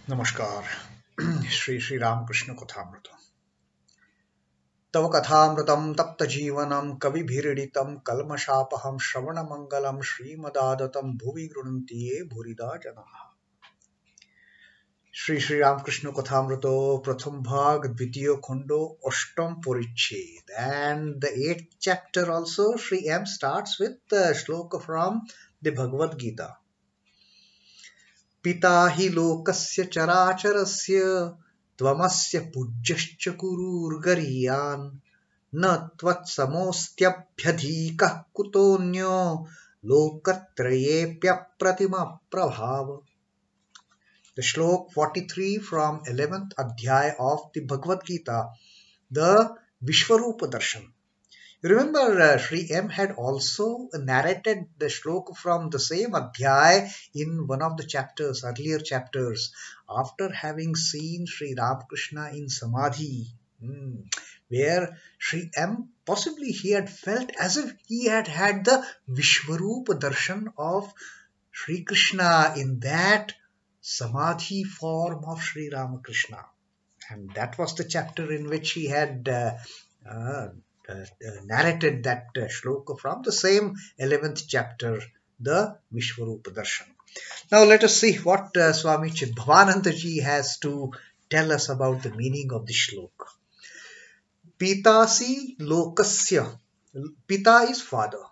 नमस्कार। श्री श्री रामकृष्ण कथामृत। तव कथामृतं तप्त जीवनं कविभिरीडितं कल्मषापहं श्रवणमंगलं श्रीमदादतं भुवि गृह्णन्ति ये भूरिदा जनाः। श्री श्री रामकृष्ण कथामृतो प्रथम भाग द्वितीय खंडो अष्टम परिच्छेद and the eighth chapter also Sri M starts with the shloka from the Bhagavad Gita. पिता हि लोकस्य चराचरस्य त्वमस्य पूज्यश्च कुरुर्गरीयान् न त्वत्समोऽस्त्यभ्यधिकः कुतोऽन्यो लोकत्रयेऽप्यप्रतिमप्रभाव. The Shlok 43 from 11th Adhyay of the Bhagavad Gita, the Vishwarupa Darshan. You remember Sri M had also narrated the shloka from the same adhyay in one of the chapters, earlier chapters, after having seen Sri Ramakrishna in Samadhi, where Sri M possibly he had felt as if he had had the Vishwarupa darshan of Sri Krishna in that Samadhi form of Sri Ramakrishna. And that was the chapter in which he had narrated that shloka from the same 11th chapter, the Vishwarupa Darshan. Now let us see what Swami Chidbhavananda ji has to tell us about the meaning of the shloka. Pitasi lokasya. Pita is father.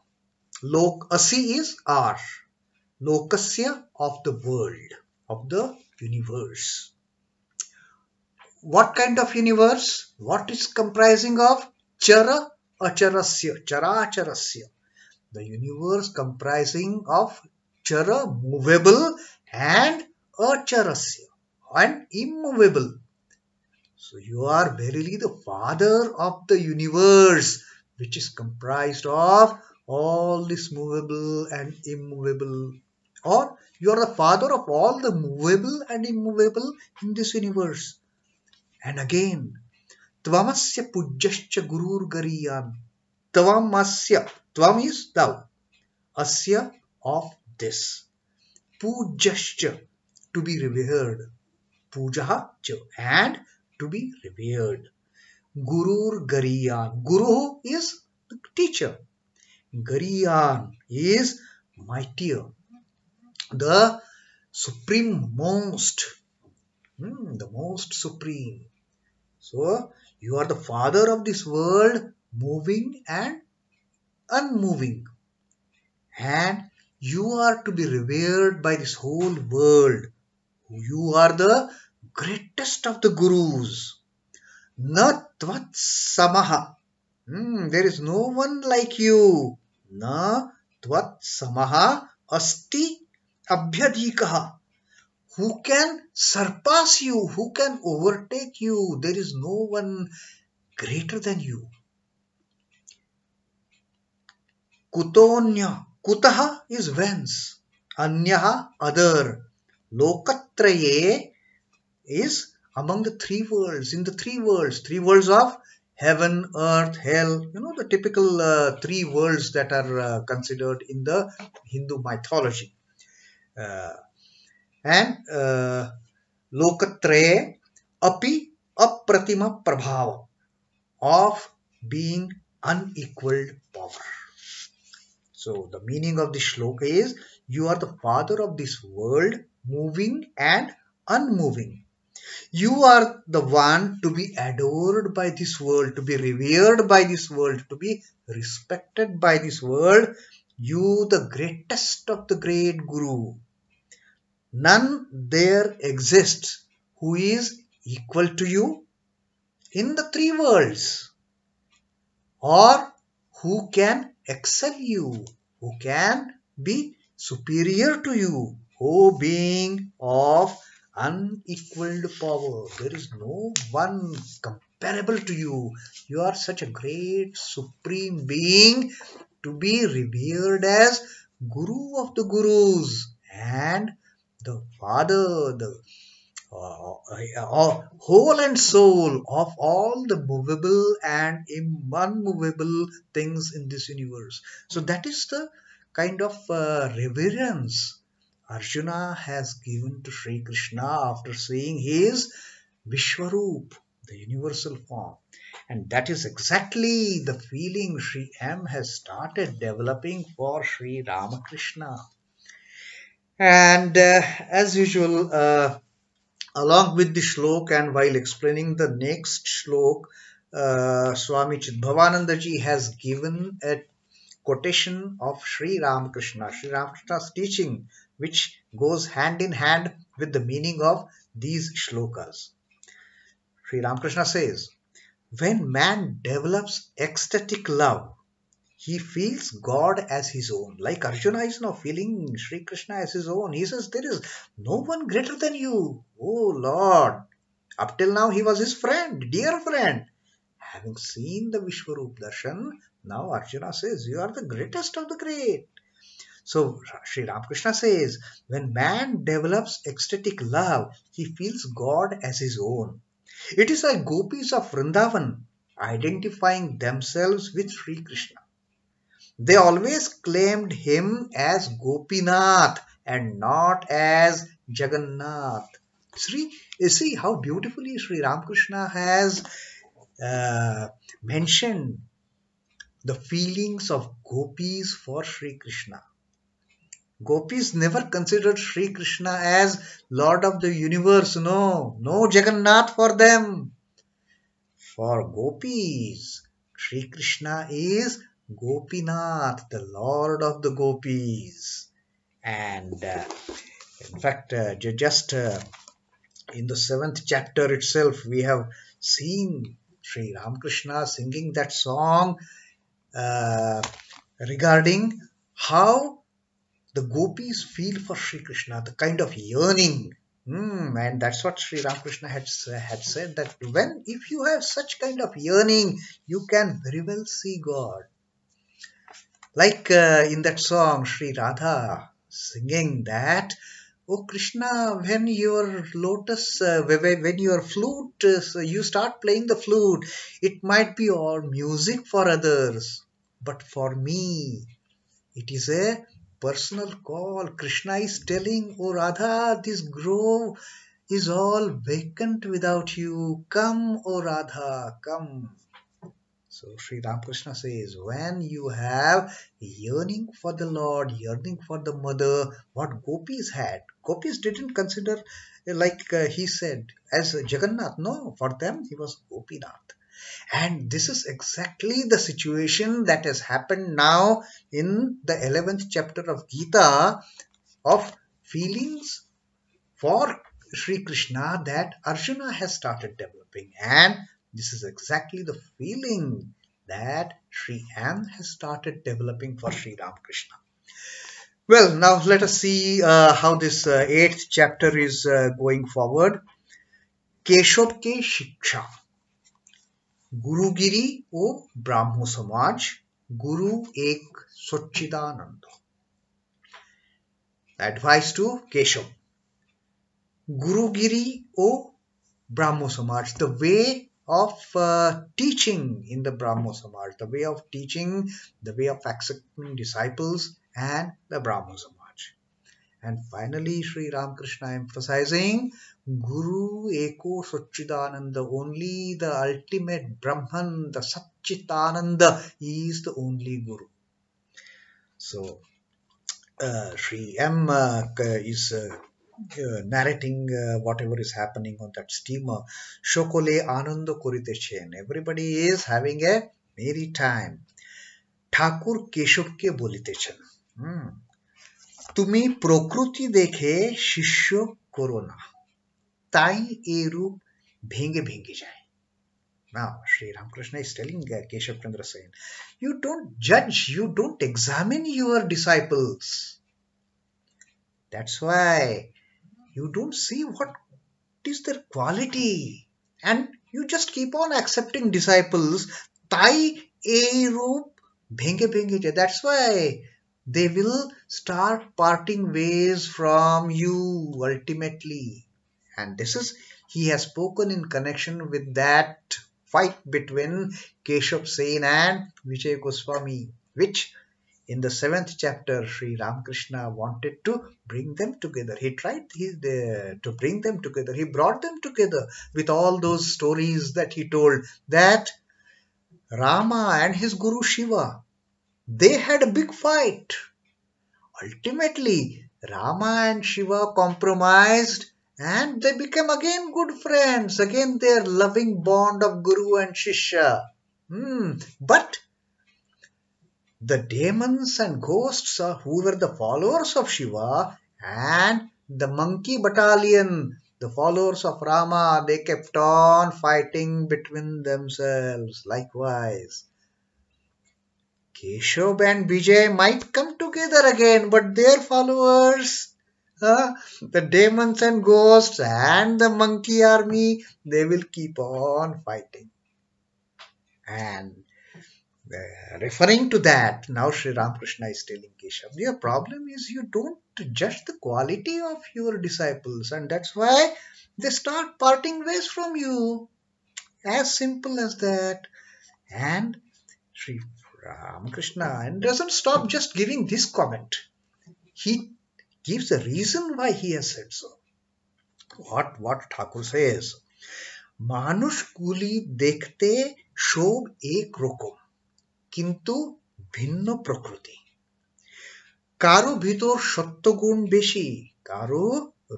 Lokasi is our. Lokasya of the world, of the universe. What kind of universe? What is comprising of? Chara acharasya, characharasya. The universe comprising of chara, movable, and acharasya, and immovable. So you are verily the father of the universe, which is comprised of all this movable and immovable. Or you are the father of all the movable and immovable in this universe. And again, Tvamasya pujyascha gurur gariyan. Tvamasya. Tvam is thou. Asya of this. Pujyascha. To be revered. Pujaha cha. And to be revered. Gurur gariyan. Guru is the teacher. Gariyan is mightier. The supreme most. The most supreme. So, you are the father of this world, moving and unmoving. And you are to be revered by this whole world. You are the greatest of the gurus. Na tvat samaha. There is no one like you. Na tvat samaha asti abhyadhikaha. Who can surpass you? Who can overtake you? There is no one greater than you. Kutonya. Kutaha is whence. Anyaha, other. Lokatraye is among the three worlds. In the three worlds of heaven, earth, hell. You know the typical three worlds that are considered in the Hindu mythology. And Lokatraye api apratima prabhava, of being unequaled power. So the meaning of the shloka is, you are the father of this world, moving and unmoving. You are the one to be adored by this world, to be revered by this world, to be respected by this world. You, the greatest of the great Guru. None there exists who is equal to you in the three worlds, or who can excel you, who can be superior to you, O being of unequaled power. There is no one comparable to you. You are such a great supreme being to be revered as Guru of the Gurus and the Father, the whole and soul of all the movable and unmovable things in this universe. So that is the kind of reverence Arjuna has given to Sri Krishna after seeing his Vishwaroop, the universal form. And that is exactly the feeling Sri M has started developing for Sri Ramakrishna. And as usual, along with the shlok and while explaining the next shlok, Swami Chidbhavananda ji has given a quotation of Sri Ramakrishna, Sri Ramakrishna's teaching, which goes hand in hand with the meaning of these shlokas. Sri Ramakrishna says, when man develops ecstatic love, he feels God as his own. Like Arjuna is now feeling Sri Krishna as his own. He says, there is no one greater than you. Oh Lord. Up till now he was his friend, dear friend. Having seen the Vishwaroop Darshan, now Arjuna says, you are the greatest of the great. So Sri Ramakrishna says, when man develops ecstatic love, he feels God as his own. It is like gopis of Vrindavan identifying themselves with Sri Krishna. They always claimed him as Gopinath and not as Jagannath. See how beautifully Sri Ramakrishna has uh, mentioned the feelings of gopis for Sri Krishna. Gopis never considered Sri Krishna as Lord of the universe. No, no Jagannath for them. For gopis, Sri Krishna is Gopinath, the Lord of the gopis. And in fact, just in the 7th chapter itself, we have seen Sri Ramakrishna singing that song uh, regarding how the gopis feel for Sri Krishna, the kind of yearning. And that's what Sri Ramakrishna had said, that when if you have such kind of yearning, you can very well see God. Like in that song, Sri Radha singing that, oh Krishna, when your lotus, when your flute, you start playing the flute, it might be all music for others, but for me, it is a personal call. Krishna is telling, oh Radha, this grove is all vacant without you. Come, oh Radha, come. So Sri Ramakrishna says, when you have yearning for the Lord, yearning for the mother, what gopis had, gopis didn't consider like he said as Jagannath. No, for them he was Gopinath. And this is exactly the situation that has happened now in the 11th chapter of Gita, of feelings for Sri Krishna that Arjuna has started developing. And this is exactly the feeling that Sri M has started developing for Sri Ramakrishna. Well, now let us see how this 8th chapter is going forward. Keshav के शिक्षा, गुरुगिरी ओ ब्राह्मो समाज, Guru Ek Sachchidananda. Advice to Keshav. Gurugiri O Brahmo Samaj, the way of teaching in the Brahmo Samaj, the way of teaching, the way of accepting disciples and the Brahmo Samaj. And finally, Sri Ramakrishna emphasizing Guru Eko Sachchidananda, only the ultimate Brahman, the Sachchitananda is the only Guru. So, Sri M is narrating whatever is happening on that steamer. Shokole Ananda Koritechen. Everybody is having a merry time. Thakur Keshav ke bolitechen. তুমি প্রকৃতি দেখে শিষ্য করো না, তাই এই রূপ ভেঙে ভেঙে যায়. Now, Sri Ramakrishna is telling Keshav Chandra Sen, you don't judge, you don't examine your disciples. That's why you don't see what is their quality, and you just keep on accepting disciples. Tai ei roop bhenge bhenge jay. That's why they will start parting ways from you ultimately. And this is, he has spoken in connection with that fight between Keshav Sen and Vijay Goswami, which In the 7th chapter, Sri Ramakrishna wanted to bring them together. He tried to bring them together. He brought them together with all those stories that he told, that Rama and his Guru Shiva, they had a big fight. Ultimately, Rama and Shiva compromised and they became again good friends. Again, their loving bond of Guru and Shishya. But the demons and ghosts who were the followers of Shiva and the monkey battalion, the followers of Rama, they kept on fighting between themselves. Likewise, Keshav and Vijay might come together again, but their followers, the demons and ghosts and the monkey army, they will keep on fighting. And referring to that, now Sri Ramakrishna is telling Keshav, your problem is you don't judge the quality of your disciples, and that's why they start parting ways from you. As simple as that. And Sri Ramakrishna and doesn't stop just giving this comment. He gives a reason why he has said so. What Thakur says, Manush kuli dekhte shob ek rokom, কিন্তু ভিন্ন প্রকৃতি, কারো ভিতর সত্যগুণ বেশি, কারো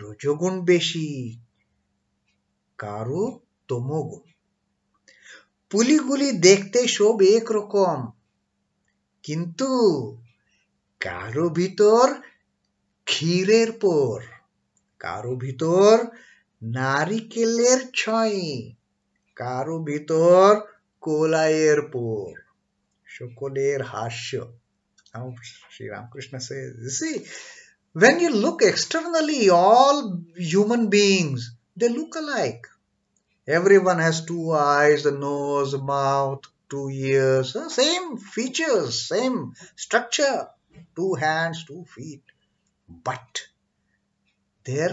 রজগুণ বেশি, কারো তমগুণ। পুলিগুলি দেখতে সব একরকম, কিন্তু কারো ভিতর ক্ষীরের পর, কারো ভিতর নারিকেলের ছয়, কারো ভিতর কোলাইয়ের পর, সকলের হাস্য। Now Sri Ramakrishna says, you see, when you look externally, all human beings, they look alike. Everyone has two eyes, a nose, a mouth, 2 ears, same features, same structure, 2 hands, 2 feet. But their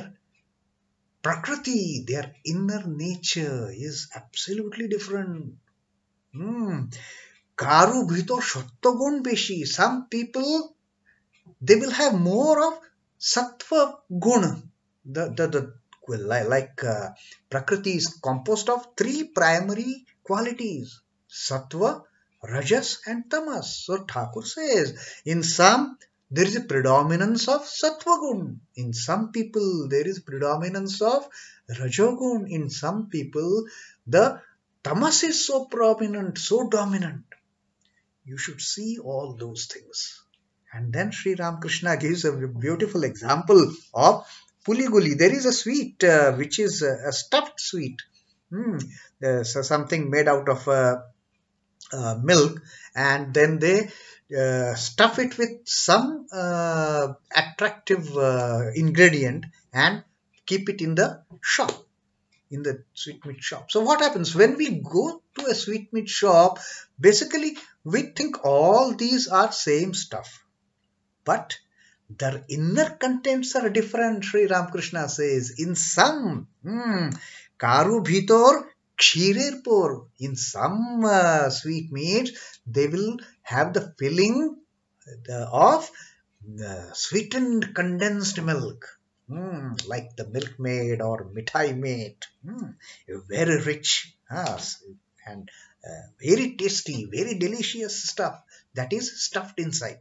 prakriti, their inner nature is absolutely different. Karu bhitor sattvagun beshi. Some people, they will have more of sattva gun. Prakriti is composed of 3 primary qualities: sattva, rajas and tamas. So Thakur says, in some there is a predominance of sattva gun. In some people there is predominance of rajogun. In some people the tamas is so prominent, so dominant. You should see all those things. And then Sri Ramakrishna gives a beautiful example of puliguli. There is a sweet which is a stuffed sweet. So something made out of milk, and then they stuff it with some attractive ingredient and keep it in the shop, in the sweetmeat shop. So what happens when we go to a sweetmeat shop? Basically, we think all these are same stuff, but their inner contents are different. Sri Ramakrishna says, in some karu bhitor kshirer por, in some sweetmeats they will have the filling of sweetened condensed milk. Like the milkmaid or mithai maid, very rich and very tasty, very delicious stuff that is stuffed inside.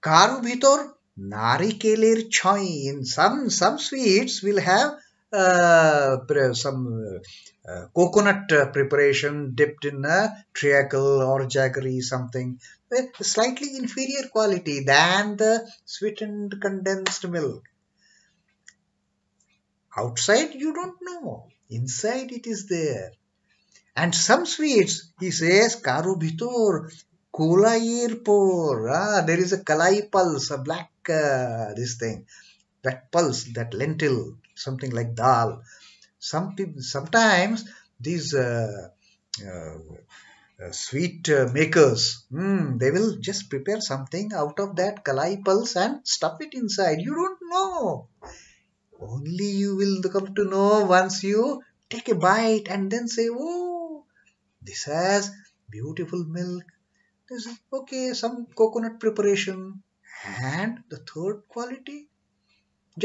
Karu bhitor narikeler choi, in some sweets will have some coconut preparation dipped in a treacle or jaggery, something slightly inferior quality than the sweetened condensed milk. Outside you don't know, inside it is there. And some sweets, he says, karu bhitor kolayir por, there is a kalai pulse, a black this thing, that pulse, that lentil, something like dal. Sometimes these sweet makers, they will just prepare something out of that kalai pulse and stuff it inside. You don't know. Only you will come to know once you take a bite and then say, oh, this has beautiful milk, This is okay, some coconut preparation. And the third quality,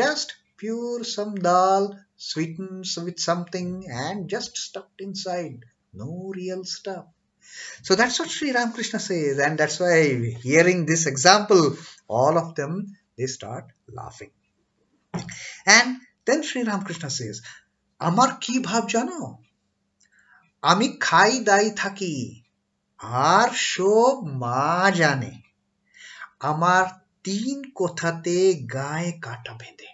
just pure some dal, sweetened with something and just stuffed inside. No real stuff. So that's what Sri Ramakrishna says, and that's why hearing this example, all of them they start laughing. And then Sri Ramakrishna says, আমার কি ভাব জানো? আমি খাই দাই থাকি আর সব মা জানে আমার তিন কথাতে গায়ে কাটা বেঁধে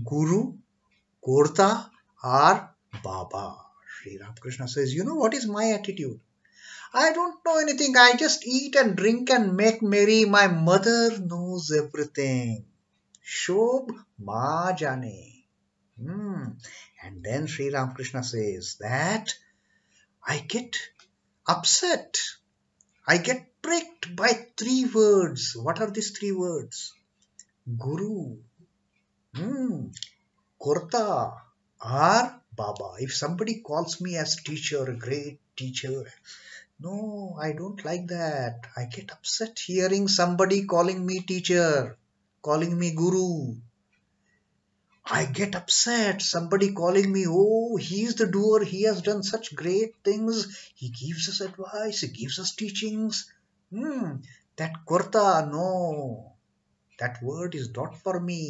গুরু কর্তা আর বাবা. Sri Ramakrishna says, you know what is my attitude? I don't know anything. I just eat and drink and make merry. My mother knows everything. Shob ma jane. And then Sri Ramakrishna says that I get upset. I get pricked by three words. What are these three words? Guru, Korta, or Baba. If somebody calls me as teacher, a great teacher, no, I don't like that. I get upset hearing somebody calling me teacher, calling me guru. I get upset somebody calling me, oh, he is the doer, he has done such great things, he gives us advice, he gives us teachings. That Korta, no, that word is not for me.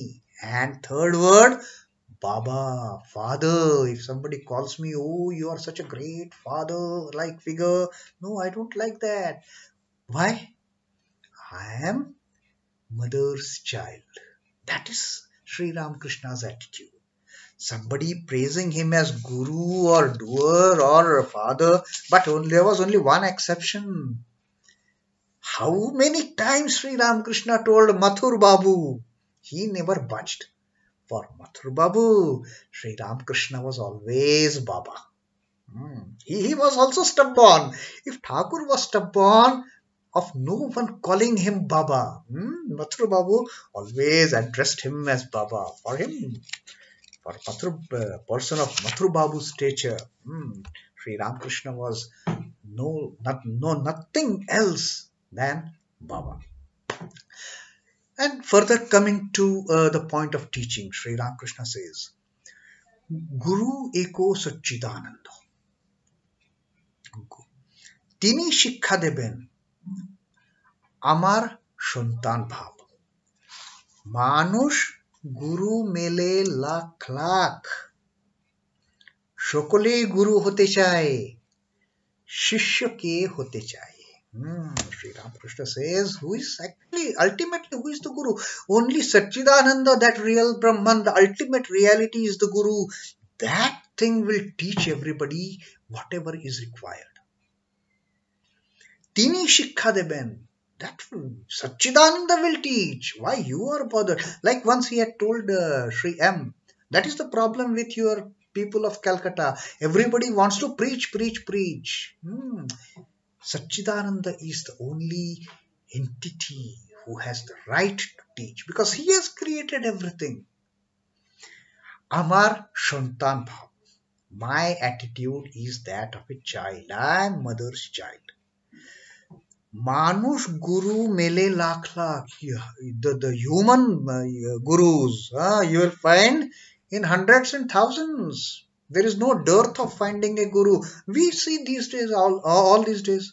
And third word, Baba, father. If somebody calls me, oh, you are such a great father-like figure, no, I don't like that. Why? I am mother's child. That is Sri Ramakrishna's attitude. Somebody praising him as guru or doer or father, but there was only one exception. How many times Sri Ramakrishna told Mathur Babu? He never budged. For Mathur Babu, Sri Ramakrishna was always Baba. He was also stubborn. If Thakur was stubborn of no one calling him Baba, Mathur Babu always addressed him as Baba. For him, for a person of Mathur Babu's stature, Sri Ramakrishna was nothing else than Baba. And further coming to the point of teaching, Sri Ramakrishna says, Guru eko Satchidananda. তিনি শিক্ষা দেবেন আমার সন্তান ভাব. মানুষ গুরু মেলে লাখ লাখ, সকলেই গুরু হতে চায়, শিষ্য কে হতে চায়? Sri Ramakrishna says, who is actually, ultimately, who is the Guru? Only Satchidananda, that real Brahman, the ultimate reality is the Guru. That thing will teach everybody whatever is required. Tini Shikha deben. That Satchidananda will teach. Why you are bothered? Like once he had told Sri M. That is the problem with your people of Calcutta. Everybody wants to preach. Satchidananda is the only entity who has the right to teach because he has created everything. Amar Shantan Bhav. My attitude is that of a child. I am mother's child. Manush Guru Mele Lakh Lakh. The human gurus you will find in hundreds and thousands. There is no dearth of finding a guru. We see these days, all these days.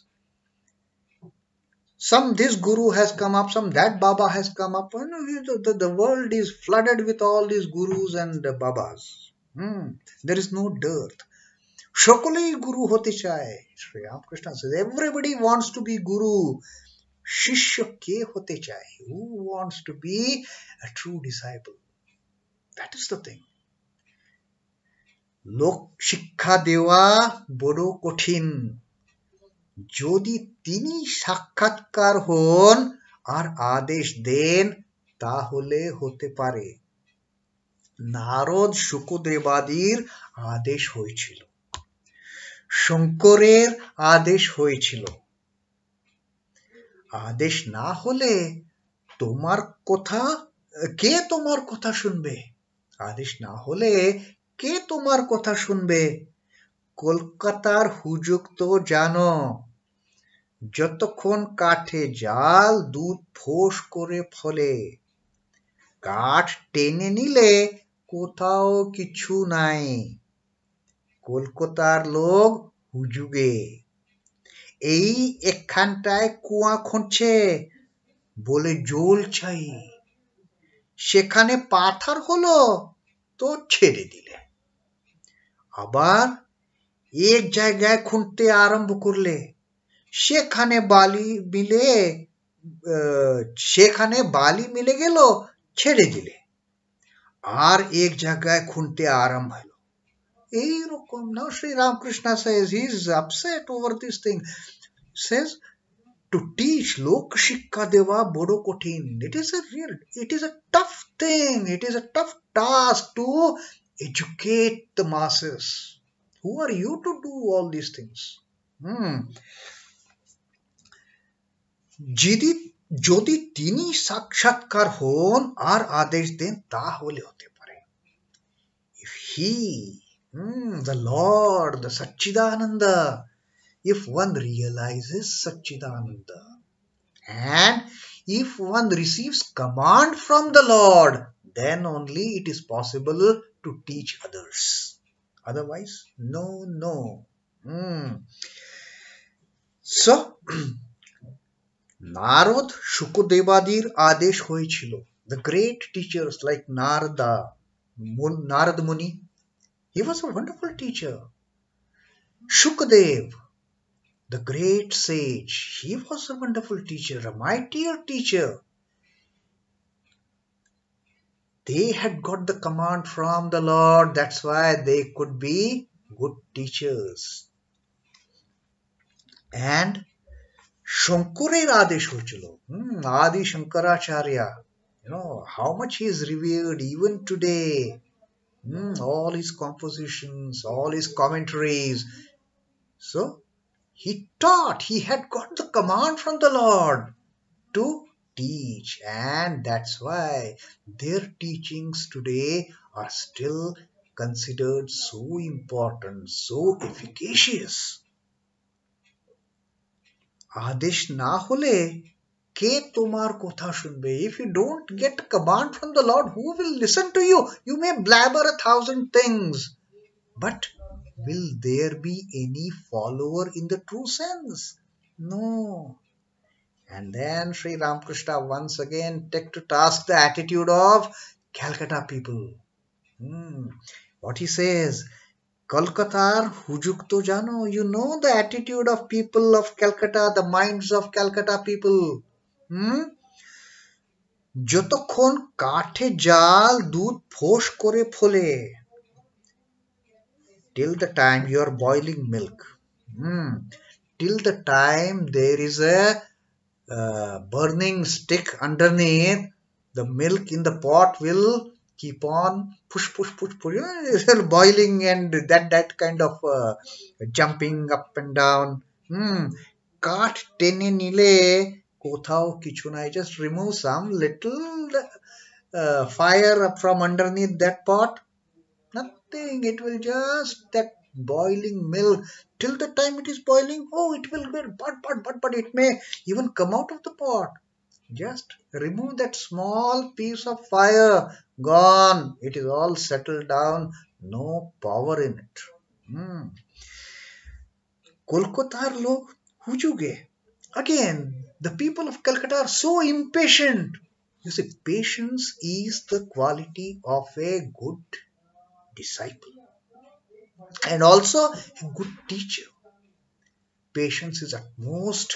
Some this guru has come up, some that Baba has come up. The world is flooded with all these gurus and babas. There is no dearth. Shokolei guru hote chahe. Sri Ramakrishna says, everybody wants to be guru. Shishya ke hote chahe. Who wants to be a true disciple? That is the thing. Lok shikkha dewa bodo kothin. যদি তিনি সাক্ষাৎকার হন আর আদেশ দেন তাহলে হতে পারে। নারদ শুকদেবাদির আদেশ হয়েছিল, শঙ্করের আদেশ হয়েছিল। আদেশ না হলে তোমার কথা কে তোমার কথা শুনবে? আদেশ না হলে কে তোমার কথা শুনবে? কলকাতার হুজুগ তো জানো, যতক্ষণ কাঠে জাল দুধ ফোঁস করে ফলে, কাঠ টেনে নিলে কোথাও কিছু নাই। কলকাতার লোক হুজুগে, এই একখানটায় কুয়া খুঁড়ছে বলে জল চাই, সেখানে পাথর হলো তো ছেড়ে দিলে। আবার এক জায়গায় খুঁড়তে আরম্ভ করলে সেখানে বালি মিলে গেল, ছেড়ে দিলে। আর এক জায়গায় খুঁড়তে আরম্ভ হলো। এইরকম না, Sri Ramakrishna says he is upset over this thing. Says to teach lok shikha deva bodo kothin. It is a tough thing. It is a tough task to educate the masses. Who are you to do all these things? যদি তিনি সাক্ষাৎকার হন আর আদেশ দেন তাহলে হতে পারে। If he, the Lord, the Satchidananda, if one realizes Satchidananda and if one receives command from the Lord, then only it is possible to teach others. Otherwise, no. So, Narad শুকদেবাদির আদেশ হয়েছিল। The great teachers like Narad Muni, he was a wonderful teacher. Shukadev, the great sage, he was a wonderful teacher, a mightier teacher. They had got the command from the Lord, that's why they could be good teachers. And Shankarer আদেশ হয়েছিল, Adi Shankaracharya, how much he is revered even today. All his compositions, all his commentaries. So he taught, he had got the command from the Lord to teach, and that's why their teachings today are still considered so important, so efficacious. আদেশ না হলে কে তোমার কথা শুনবে? If you don't get command from the Lord, who will listen to you? You may blabber 1,000 things, but will there be any follower in the true sense? No. And then Sri Ramakrishna once again took to task the attitude of Calcutta people. What he says, Kolkatar হুজুগ তো জানো, you know the attitude of people of Calcutta, the minds of Calcutta people. যতক্ষণ কাঠে জাল দুধ ফোঁস করে ফোলে, till the time you are boiling milk, till the time there is a burning stick underneath, the milk in the pot will keep on push, boiling, and that kind of jumping up and down. কাঠ টেনে নিলে কোথাও কিছু নাই. Just remove some little fire from underneath that pot. Nothing. It will just, that boiling milk, till the time it is boiling, it will get but it may even come out of the pot. Just remove that small piece of fire, gone. It is all settled down, no power in it. Kolkatar log hujuge. Again, the people of Calcutta are so impatient. You see, patience is the quality of a good disciple and also a good teacher. Patience is at most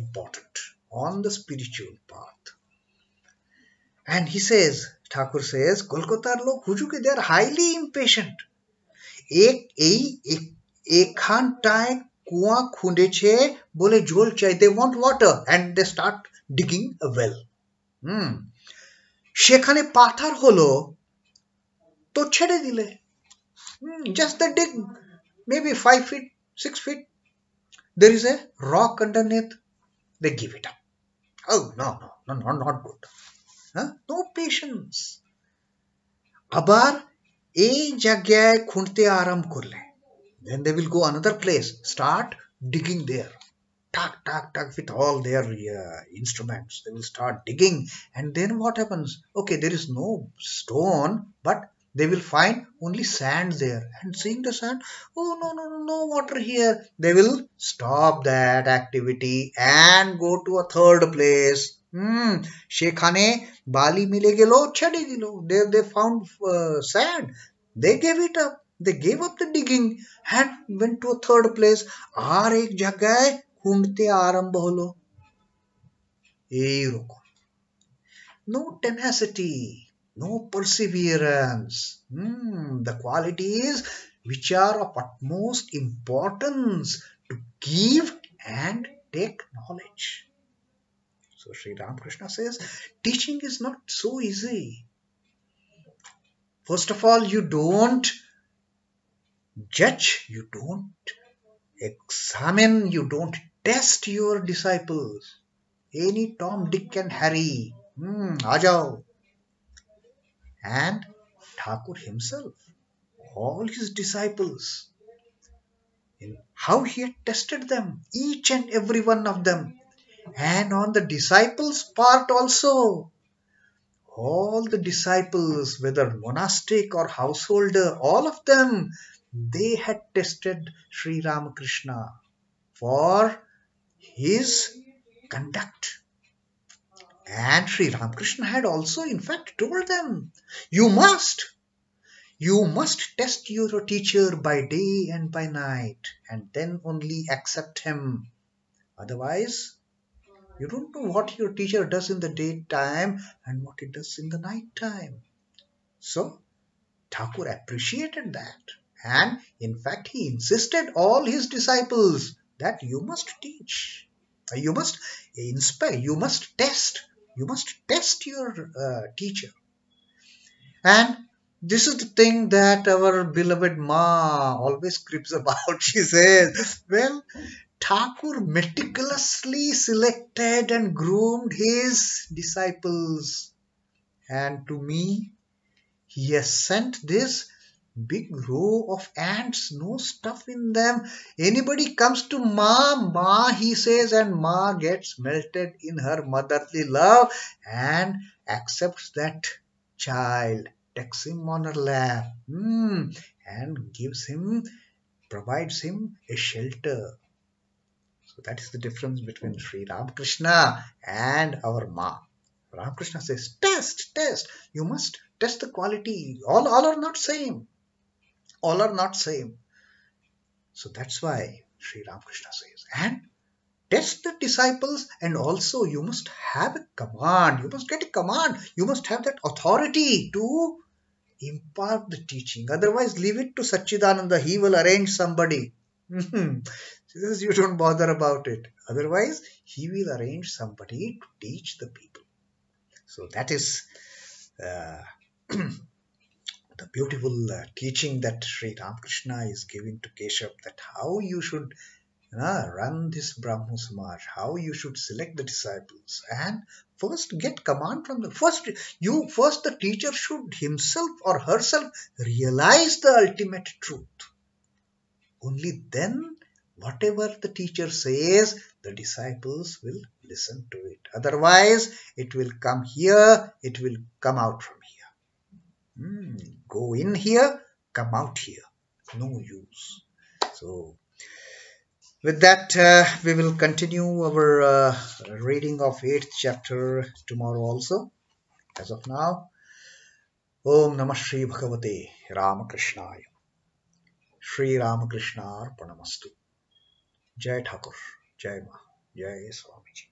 important on the spiritual path. And he says, Thakur says, Kolkatar log hujuge, they are highly impatient. এখানটায় কুয়া খুঁড়েছে বলে জল চাই, they want water and they start digging a well. সেখানে পাথর হলো তো ছেড়ে দিলে. Just they dig maybe 5 feet, 6 feet, there is a rock underneath, they give it up. No, not good. No patience. আবার এই জায়গায় খুঁড়তে আরম্ভ করলে, then they will go another place, start digging there. tuck, tuck, tuck with all their instruments. They will start digging. And then what happens? Okay, there is no stone, but they will find only sand there. And seeing the sand, oh no, no, no, no water here. They will stop that activity and go to a third place. সেখানে বালি মিলে গেল, ছেড়ে দিল. They found sand. They gave it up. They gave up the digging and went to a third place. আর এক জায়গায় খুঁড়তে আরম্ভ হলো. এইরকম. No tenacity, no perseverance. The qualities which are of utmost importance to give and take knowledge. So Sri Ramakrishna says, teaching is not so easy. First of all, you don't judge, you don't examine, you don't test your disciples. Any Tom, Dick and Harry, ajao. And Thakur himself, all his disciples, in how he had tested them, each and every one of them. And on the disciples' part also, all the disciples, whether monastic or householder, all of them, they had tested Sri Ramakrishna for his conduct. And Sri Ramakrishna had also in fact told them, you must test your teacher by day and by night, and then only accept him. Otherwise, you don't know what your teacher does in the daytime and what he does in the night time. So Thakur appreciated that, and in fact he insisted all his disciples that you must teach, you must inspire, you must test your teacher. And this is the thing that our beloved Ma always cribs about. She says, well, Thakur meticulously selected and groomed his disciples, and to me he has sent this big row of ants, no stuff in them. Anybody comes to Ma, he says, and Ma gets melted in her motherly love and accepts that child, takes him on her lap, and provides him a shelter. So that is the difference between Sri Ramakrishna and our Ma. Ramakrishna says, test. You must test the quality. All are not same. All are not same. So that's why Sri Ramakrishna says, and test the disciples, and also you must have a command. You must get a command. You must have that authority to impart the teaching. Otherwise, leave it to Satchidananda. He will arrange somebody. Says, you don't bother about it. Otherwise, he will arrange somebody to teach the people. So that is the beautiful teaching that Sri Ramakrishna is giving to Keshav, that how you should run this Brahmo Samaj, how you should select the disciples, and first get command from them. First the teacher should himself or herself realize the ultimate truth. Only then, whatever the teacher says, the disciples will listen to it. Otherwise, it will come here, it will come out from here. Go in here, come out here. No use. So, with that, we will continue our reading of 8th chapter tomorrow also. As of now, Om Namah Shri Bhagavate Ramakrishnaaya. Shri Ramakrishna Arpanamastu. Jai Thakur, Jai Ma, Jai Swamiji.